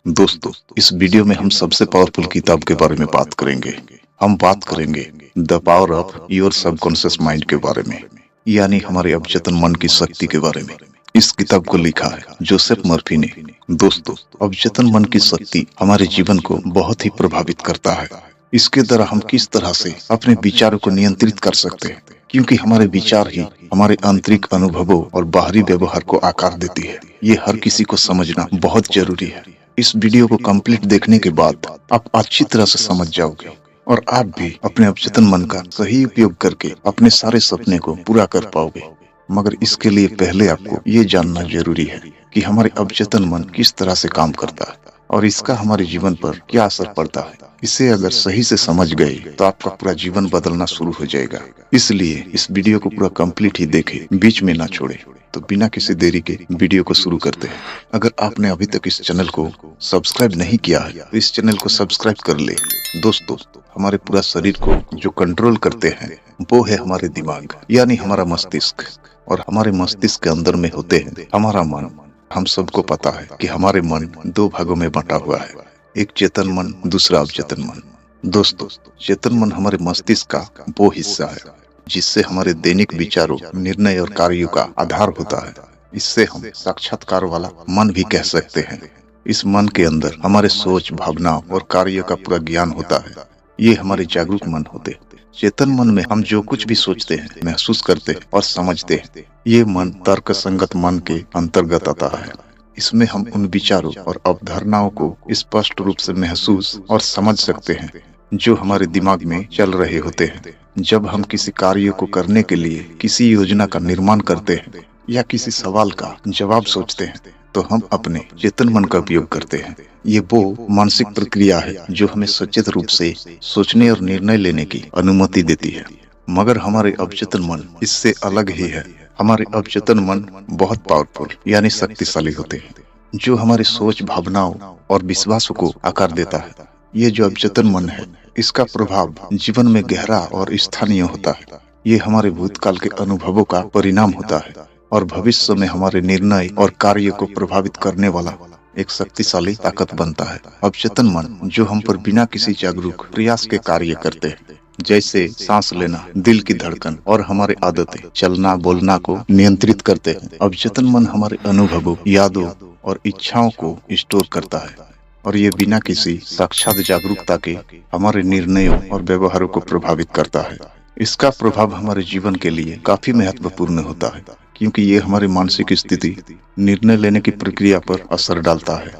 दोस्तों, इस वीडियो में हम सबसे पावरफुल किताब के बारे में बात करेंगे। हम बात करेंगे the power of your subconscious mind के बारे में, यानी हमारे अवचेतन मन की शक्ति के बारे में। इस किताब को लिखा है जोसेफ मर्फी ने। दोस्तों, अवचेतन मन की शक्ति हमारे जीवन को बहुत ही प्रभावित करता है। इसके द्वारा हम किस तरह से अपने विचारों को नियंत्रित कर सकते हैं, क्योंकि हमारे विचार ही हमारे आंतरिक अनुभवों और बाहरी व्यवहार को आकार देती है। ये हर किसी को समझना बहुत जरूरी है। इस वीडियो को कंप्लीट देखने के बाद आप अच्छी तरह से समझ जाओगे और आप भी अपने अवचेतन मन का सही उपयोग करके अपने सारे सपने को पूरा कर पाओगे। मगर इसके लिए पहले आपको ये जानना जरूरी है कि हमारे अवचेतन मन किस तरह से काम करता है और इसका हमारे जीवन पर क्या असर पड़ता है। इसे अगर सही से समझ गए तो आपका पूरा जीवन बदलना शुरू हो जाएगा। इसलिए इस वीडियो को पूरा कंप्लीट ही देखें, बीच में ना छोड़े। तो बिना किसी देरी के वीडियो को शुरू करते हैं। अगर आपने अभी तक इस चैनल को सब्सक्राइब नहीं किया है तो इस चैनल को सब्सक्राइब कर ले। दोस्तों, हमारे पूरा शरीर को जो कंट्रोल करते हैं वो है हमारे दिमाग, यानी हमारा मस्तिष्क। और हमारे मस्तिष्क के अंदर में होते हैं हमारा मन। हम सबको पता है कि हमारे मन दो भागों में बंटा हुआ है, एक चेतन मन, दूसरा अवचेतन मन। दोस्तों, चेतन मन हमारे मस्तिष्क का वो हिस्सा है जिससे हमारे दैनिक विचारों, निर्णय और कार्यों का आधार होता है। इससे हम साक्षात्कार वाला मन भी कह सकते हैं। इस मन के अंदर हमारे सोच, भावना और कार्यों का पूरा ज्ञान होता है। ये हमारे जागरूक मन होते हैं। चेतन मन में हम जो कुछ भी सोचते हैं, महसूस करते हैं और समझते हैं, ये मन तर्क संगत मन के अंतर्गत आता है। इसमें हम उन विचारों और अवधारणाओं को स्पष्ट रूप से महसूस और समझ सकते हैं जो हमारे दिमाग में चल रहे होते हैं। जब हम किसी कार्य को करने के लिए किसी योजना का निर्माण करते हैं या किसी सवाल का जवाब सोचते हैं तो हम अपने चेतन मन का उपयोग करते हैं। ये वो मानसिक प्रक्रिया है जो हमें सचेत रूप से सोचने और निर्णय लेने की अनुमति देती है। मगर हमारे अवचेतन मन इससे अलग ही है। हमारे अवचेतन मन बहुत पावरफुल यानी शक्तिशाली होते हैं, जो हमारी सोच, भावनाओं और विश्वासों को आकार देता है। ये जो अवचेतन मन है, इसका प्रभाव जीवन में गहरा और स्थानीय होता है। ये हमारे भूतकाल के अनुभवों का परिणाम होता है और भविष्य में हमारे निर्णय और कार्य को प्रभावित करने वाला एक शक्तिशाली ताकत बनता है। अवचेतन मन जो हम पर बिना किसी जागरूक प्रयास के कार्य करते हैं, जैसे सांस लेना, दिल की धड़कन और हमारे आदतें, चलना, बोलना को नियंत्रित करते हैं। अवचेतन मन हमारे अनुभवों, यादों और इच्छाओं को स्टोर करता है और ये बिना किसी साक्षात जागरूकता के हमारे निर्णयों और व्यवहारों को प्रभावित करता है। इसका प्रभाव हमारे जीवन के लिए काफी महत्वपूर्ण होता है, क्योंकि ये हमारी मानसिक स्थिति, निर्णय लेने की प्रक्रिया पर असर डालता है।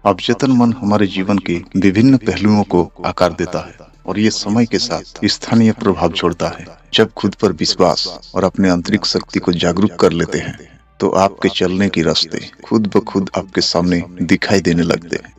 अवचेतन मन हमारे जीवन के विभिन्न पहलुओं को आकार देता है और ये समय के साथ स्थानीय प्रभाव छोड़ता है। जब खुद पर विश्वास और अपने आंतरिक शक्ति को जागरूक कर लेते हैं तो आपके चलने की रास्ते खुद ब खुद आपके सामने दिखाई देने लगते हैं,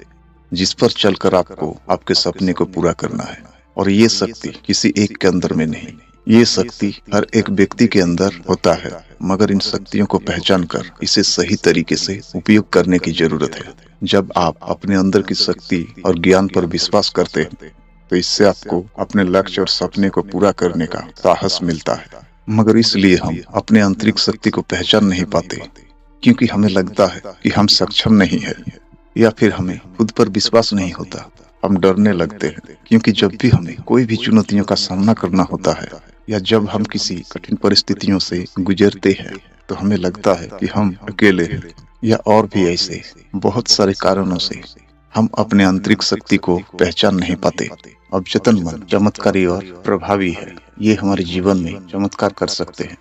जिस पर चलकर आपको आपके सपने को पूरा करना है। और ये शक्ति किसी एक के अंदर में नहीं, ये शक्ति हर एक व्यक्ति के अंदर होता है। मगर इन शक्तियों को पहचान कर इसे सही तरीके से उपयोग करने की जरूरत है। जब आप अपने अंदर की शक्ति और ज्ञान पर विश्वास करते हैं तो इससे आपको अपने लक्ष्य और सपने को पूरा करने का साहस मिलता है। मगर इसलिए हम अपने आंतरिक शक्ति को पहचान नहीं पाते, क्योंकि हमें लगता है कि हम सक्षम नहीं है या फिर हमें खुद पर विश्वास नहीं होता। हम डरने लगते हैं, क्योंकि जब भी हमें कोई भी चुनौतियों का सामना करना होता है या जब हम किसी कठिन परिस्थितियों से गुजरते हैं तो हमें लगता है कि हम अकेले हैं, या और भी ऐसे बहुत सारे कारणों से हम अपने आंतरिक शक्ति को पहचान नहीं पाते। अवचेतन मन चमत्कारी और प्रभावी है। ये हमारे जीवन में चमत्कार कर सकते हैं।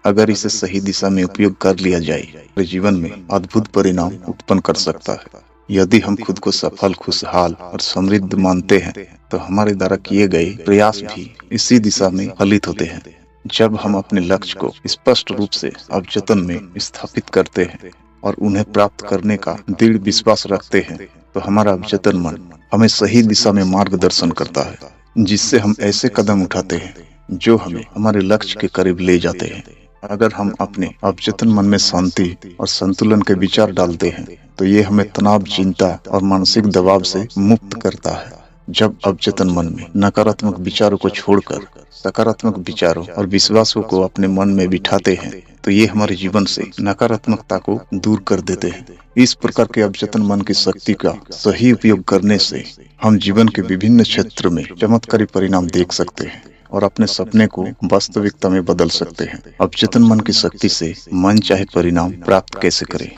अगर इसे सही दिशा में उपयोग कर लिया जाए तो जीवन में अद्भुत परिणाम उत्पन्न कर सकता है। यदि हम खुद को सफल, खुशहाल और समृद्ध मानते हैं तो हमारे द्वारा किए गए प्रयास भी इसी दिशा में फलित होते हैं। जब हम अपने लक्ष्य को स्पष्ट रूप से अवचेतन में स्थापित करते हैं और उन्हें प्राप्त करने का दृढ़ विश्वास रखते हैं तो हमारा अवचेतन मन हमें सही दिशा में मार्गदर्शन करता है, जिससे हम ऐसे कदम उठाते हैं जो हमें हमारे लक्ष्य के करीब ले जाते हैं। अगर हम अपने अवचेतन मन में शांति और संतुलन के विचार डालते हैं तो ये हमें तनाव, चिंता और मानसिक दबाव से मुक्त करता है। जब अवचेतन मन में नकारात्मक विचारों को छोड़कर सकारात्मक विचारों और विश्वासों को अपने मन में बिठाते हैं तो ये हमारे जीवन से नकारात्मकता को दूर कर देते हैं। इस प्रकार के अवचेतन मन की शक्ति का सही उपयोग करने से हम जीवन के विभिन्न क्षेत्र में चमत्कारी परिणाम देख सकते हैं और अपने सपने को वास्तविकता में बदल सकते हैं। अवचेतन मन की शक्ति से मन चाहे परिणाम प्राप्त कैसे करें?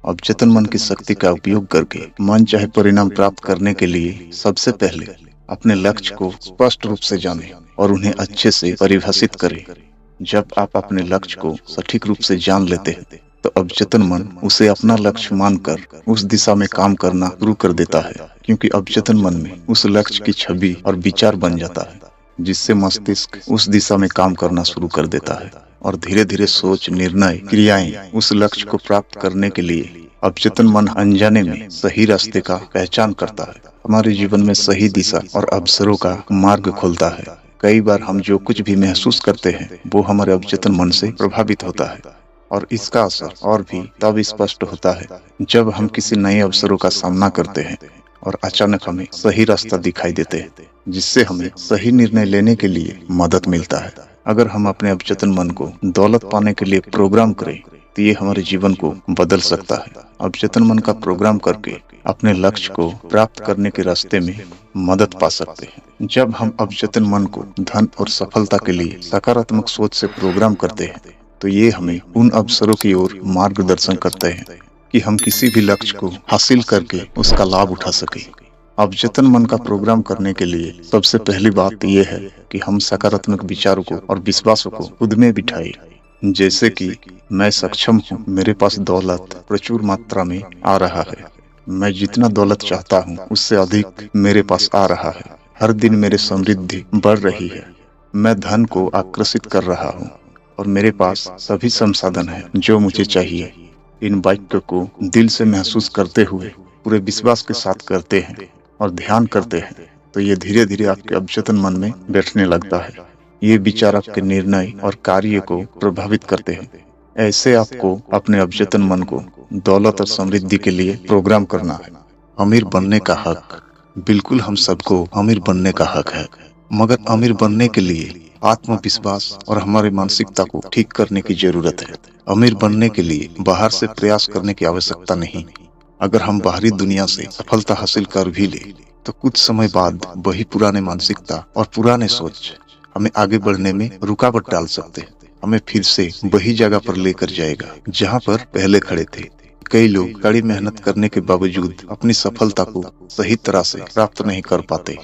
अवचेतन मन की शक्ति का उपयोग करके मन चाहे परिणाम प्राप्त करने के लिए सबसे पहले अपने लक्ष्य को स्पष्ट रूप से जानें और उन्हें अच्छे से परिभाषित करें। जब आप अपने लक्ष्य को सटीक रूप से जान लेते हैं तो अवचेतन मन उसे अपना लक्ष्य मानकर उस दिशा में काम करना शुरू कर देता है, क्योंकि अवचेतन मन में उस लक्ष्य की छवि और विचार बन जाता है, जिससे मस्तिष्क उस दिशा में काम करना शुरू कर देता है और धीरे धीरे सोच, निर्णय, क्रियाएं उस लक्ष्य को प्राप्त करने के लिए अवचेतन मन अनजाने में सही रास्ते का पहचान करता है, हमारे जीवन में सही दिशा और अवसरों का मार्ग खोलता है। कई बार हम जो कुछ भी महसूस करते हैं वो हमारे अवचेतन मन से प्रभावित होता है और इसका असर और भी तब स्पष्ट होता है जब हम किसी नए अवसरों का सामना करते हैं और अचानक हमें सही रास्ता दिखाई देते हैं, जिससे हमें सही निर्णय लेने के लिए मदद मिलता है। अगर हम अपने अवचेतन मन को दौलत पाने के लिए प्रोग्राम करें तो ये हमारे जीवन को बदल सकता है। अवचेतन मन का प्रोग्राम करके अपने लक्ष्य को प्राप्त करने के रास्ते में मदद पा सकते हैं। जब हम अवचेतन मन को धन और सफलता के लिए सकारात्मक सोच से प्रोग्राम करते हैं तो ये हमें उन अवसरों की ओर मार्गदर्शन करते हैं कि हम किसी भी लक्ष्य को हासिल करके उसका लाभ उठा सके। अवचेतन मन का प्रोग्राम करने के लिए सबसे पहली बात यह है कि हम सकारात्मक विचारों को और विश्वासों को खुद में बिठाएं, जैसे कि मैं सक्षम हूँ, मेरे पास दौलत प्रचुर मात्रा में आ रहा है, मैं जितना दौलत चाहता हूँ उससे अधिक मेरे पास आ रहा है, हर दिन मेरी समृद्धि बढ़ रही है, मैं धन को आकर्षित कर रहा हूँ और मेरे पास सभी संसाधन हैं जो मुझे चाहिए। इन वाक्यों को दिल से महसूस करते हुए पूरे विश्वास के साथ करते हैं और ध्यान करते हैं तो ये धीरे धीरे आपके अवचेतन मन में बैठने लगता है। ये विचार आपके निर्णय और कार्य को प्रभावित करते हैं। ऐसे आपको अपने अवचेतन मन को दौलत और समृद्धि के लिए प्रोग्राम करना है। अमीर बनने का हक, बिल्कुल हम सबको अमीर बनने का हक है, मगर अमीर बनने के लिए आत्मविश्वास और हमारी मानसिकता को ठीक करने की जरूरत है। अमीर बनने के लिए बाहर से प्रयास करने की आवश्यकता नहीं। अगर हम बाहरी दुनिया से सफलता हासिल कर भी ले तो कुछ समय बाद वही पुराने मानसिकता और पुराने सोच हमें आगे बढ़ने में रुकावट डाल सकते हैं, हमें फिर से वही जगह पर लेकर जाएगा जहां पर पहले खड़े थे। कई लोग कड़ी मेहनत करने के बावजूद अपनी सफलता को सही तरह से प्राप्त नहीं कर पाते।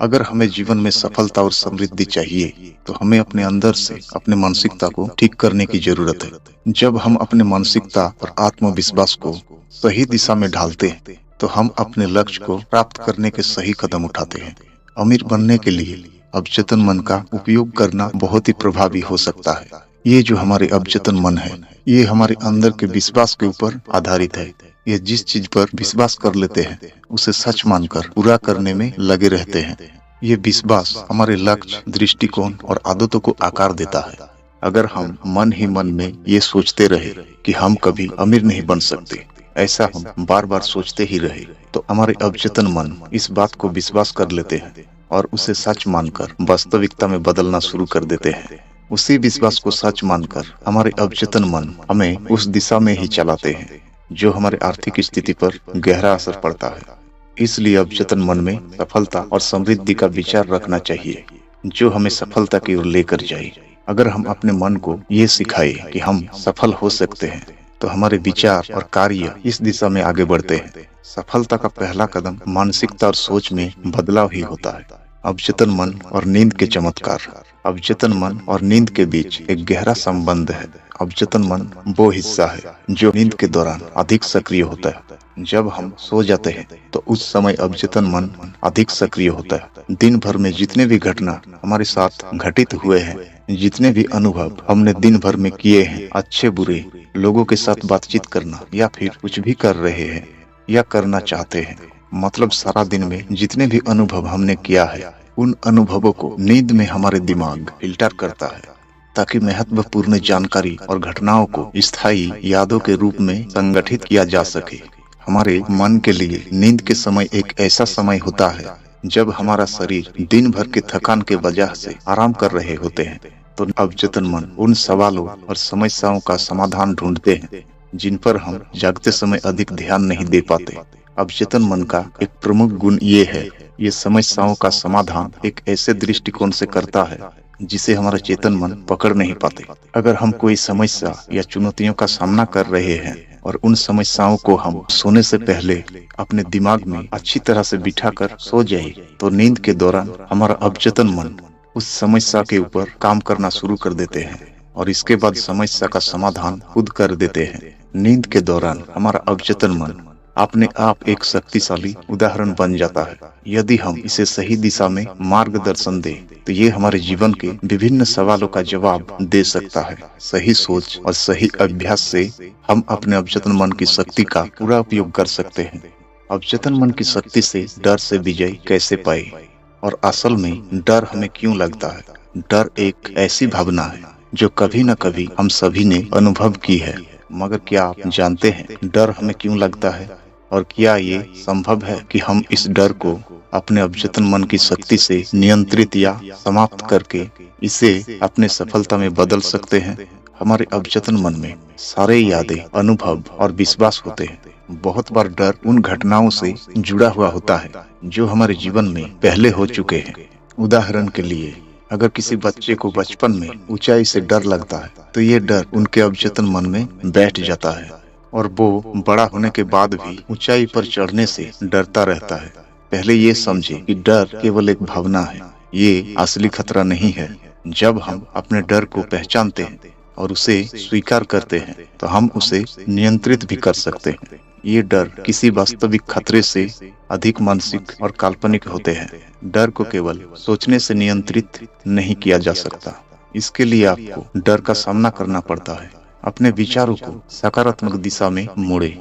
अगर हमें जीवन में सफलता और समृद्धि चाहिए तो हमें अपने अंदर से अपने मानसिकता को ठीक करने की जरूरत है। जब हम अपने मानसिकता और आत्मविश्वास को सही दिशा में ढालते हैं तो हम अपने लक्ष्य को प्राप्त करने के सही कदम उठाते हैं। अमीर बनने के लिए अवचेतन मन का उपयोग करना बहुत ही प्रभावी हो सकता है। ये जो हमारे अवचेतन मन है, ये हमारे अंदर के विश्वास के ऊपर आधारित है। ये जिस चीज पर विश्वास कर लेते हैं उसे सच मानकर पूरा करने में लगे रहते हैं। ये विश्वास हमारे लक्ष्य, दृष्टिकोण और आदतों को आकार देता है। अगर हम मन ही मन में ये सोचते रहे कि हम कभी अमीर नहीं बन सकते, ऐसा हम बार बार सोचते ही रहे, तो हमारे अवचेतन मन इस बात को विश्वास कर लेते हैं और उसे सच मानकर वास्तविकता में बदलना शुरू कर देते हैं। उसी विश्वास को सच मानकर हमारे अवचेतन मन हमें उस दिशा में ही चलाते हैं जो हमारे आर्थिक स्थिति पर गहरा असर पड़ता है। इसलिए अवचेतन मन में सफलता और समृद्धि का विचार रखना चाहिए जो हमें सफलता की ओर लेकर जाए। अगर हम अपने मन को ये सिखाए कि हम सफल हो सकते हैं तो हमारे विचार और कार्य इस दिशा में आगे बढ़ते हैं। सफलता का पहला कदम मानसिकता और सोच में बदलाव ही होता है। अवचेतन मन और नींद के चमत्कार। अवचेतन मन और नींद के बीच एक गहरा संबंध है। अवचेतन मन वो हिस्सा है जो नींद के दौरान अधिक सक्रिय होता है। जब हम सो जाते हैं तो उस समय अवचेतन मन अधिक सक्रिय होता है। दिन भर में जितने भी घटना हमारे साथ घटित हुए हैं, जितने भी अनुभव हमने दिन भर में किए हैं, अच्छे बुरे, लोगों के साथ बातचीत करना या फिर कुछ भी कर रहे हैं या करना चाहते हैं, मतलब सारा दिन में जितने भी अनुभव हमने किया है, उन अनुभवों को नींद में हमारे दिमाग फिल्टर करता है ताकि महत्वपूर्ण जानकारी और घटनाओं को स्थायी यादों के रूप में संगठित किया जा सके। हमारे मन के लिए नींद के समय एक ऐसा समय होता है जब हमारा शरीर दिन भर के थकान के वजह से आराम कर रहे होते हैं, तो अवचेतन मन उन सवालों और समस्याओं का समाधान ढूंढते हैं जिन पर हम जागते समय अधिक ध्यान नहीं दे पाते। अवचेतन मन का एक प्रमुख गुण ये है, ये समस्याओं का समाधान एक ऐसे दृष्टिकोण से करता है जिसे हमारा चेतन मन पकड़ नहीं पाते। अगर हम कोई समस्या या चुनौतियों का सामना कर रहे हैं और उन समस्याओं को हम सोने से पहले अपने दिमाग में अच्छी तरह से बिठाकर सो जाए, तो नींद के दौरान हमारा अवचेतन मन उस समस्या के ऊपर काम करना शुरू कर देते हैं और इसके बाद समस्या का समाधान खुद कर देते हैं। नींद के दौरान हमारा अवचेतन मन अपने आप एक शक्तिशाली उदाहरण बन जाता है। यदि हम इसे सही दिशा में मार्गदर्शन दें, तो ये हमारे जीवन के विभिन्न सवालों का जवाब दे सकता है। सही सोच और सही अभ्यास से हम अपने अवचेतन मन की शक्ति का पूरा उपयोग कर सकते हैं। अवचेतन मन की शक्ति से डर से विजय कैसे पाए और असल में डर हमें क्यों लगता है? डर एक ऐसी भावना है जो कभी न कभी हम सभी ने अनुभव की है, मगर क्या आप जानते हैं डर हमें क्यों लगता है और क्या ये संभव है कि हम इस डर को अपने अवचेतन मन की शक्ति से नियंत्रित या समाप्त करके इसे अपने सफलता में बदल सकते हैं? हमारे अवचेतन मन में सारे यादें, अनुभव और विश्वास होते हैं। बहुत बार डर उन घटनाओं से जुड़ा हुआ होता है जो हमारे जीवन में पहले हो चुके हैं। उदाहरण के लिए, अगर किसी बच्चे को बचपन में ऊंचाई से डर लगता है, तो ये डर उनके अवचेतन मन में बैठ जाता है और वो बड़ा होने के बाद भी ऊंचाई पर चढ़ने से डरता रहता है। पहले ये समझे कि डर केवल एक भावना है, ये असली खतरा नहीं है। जब हम अपने डर को पहचानते हैं और उसे स्वीकार करते हैं, तो हम उसे नियंत्रित भी कर सकते हैं। ये डर किसी वास्तविक खतरे से अधिक मानसिक और काल्पनिक होते हैं। डर को केवल सोचने से नियंत्रित नहीं किया जा सकता। इसके लिए आपको डर का सामना करना पड़ता है। अपने विचारों को सकारात्मक दिशा में मोड़े।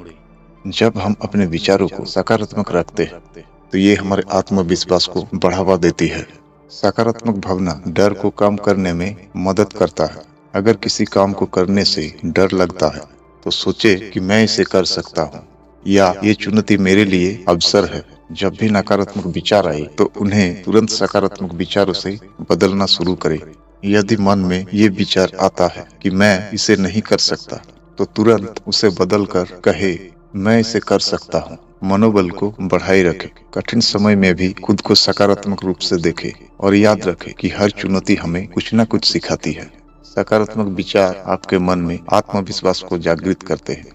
जब हम अपने विचारों को सकारात्मक रखते हैं, तो ये हमारे आत्मविश्वास को बढ़ावा देती है। सकारात्मक भावना डर को कम करने में मदद करता है। अगर किसी काम को करने से डर लगता है, तो सोचे कि मैं इसे कर सकता हूँ या ये चुनौती मेरे लिए अवसर है। जब भी नकारात्मक विचार आए, तो उन्हें तुरंत सकारात्मक विचारों से बदलना शुरू करें। यदि मन में ये विचार आता है कि मैं इसे नहीं कर सकता, तो तुरंत उसे बदलकर कहे मैं इसे कर सकता हूँ। मनोबल को बढ़ाए रखें। कठिन समय में भी खुद को सकारात्मक रूप से देखें और याद रखें कि हर चुनौती हमें कुछ न कुछ सिखाती है। सकारात्मक विचार आपके मन में आत्मविश्वास को जागृत करते हैं।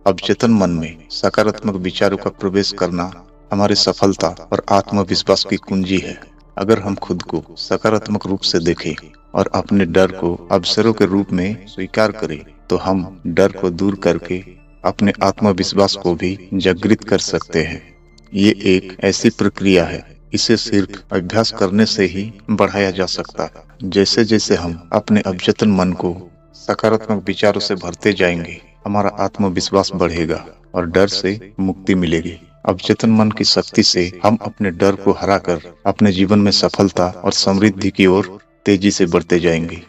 अवचेतन मन में सकारात्मक विचारों का प्रवेश करना हमारी सफलता और आत्मविश्वास की कुंजी है। अगर हम खुद को सकारात्मक रूप से देखें और अपने डर को अवसरों के रूप में स्वीकार करें, तो हम डर को दूर करके अपने आत्मविश्वास को भी जागृत कर सकते हैं। ये एक ऐसी प्रक्रिया है, इसे सिर्फ अभ्यास करने से ही बढ़ाया जा सकता है। जैसे जैसे हम अपने अवचेतन मन को सकारात्मक विचारों से भरते जाएंगे, हमारा आत्मविश्वास बढ़ेगा और डर से मुक्ति मिलेगी। अवचेतन मन की शक्ति से हम अपने डर को हराकर अपने जीवन में सफलता और समृद्धि की ओर तेजी से बढ़ते जाएंगे।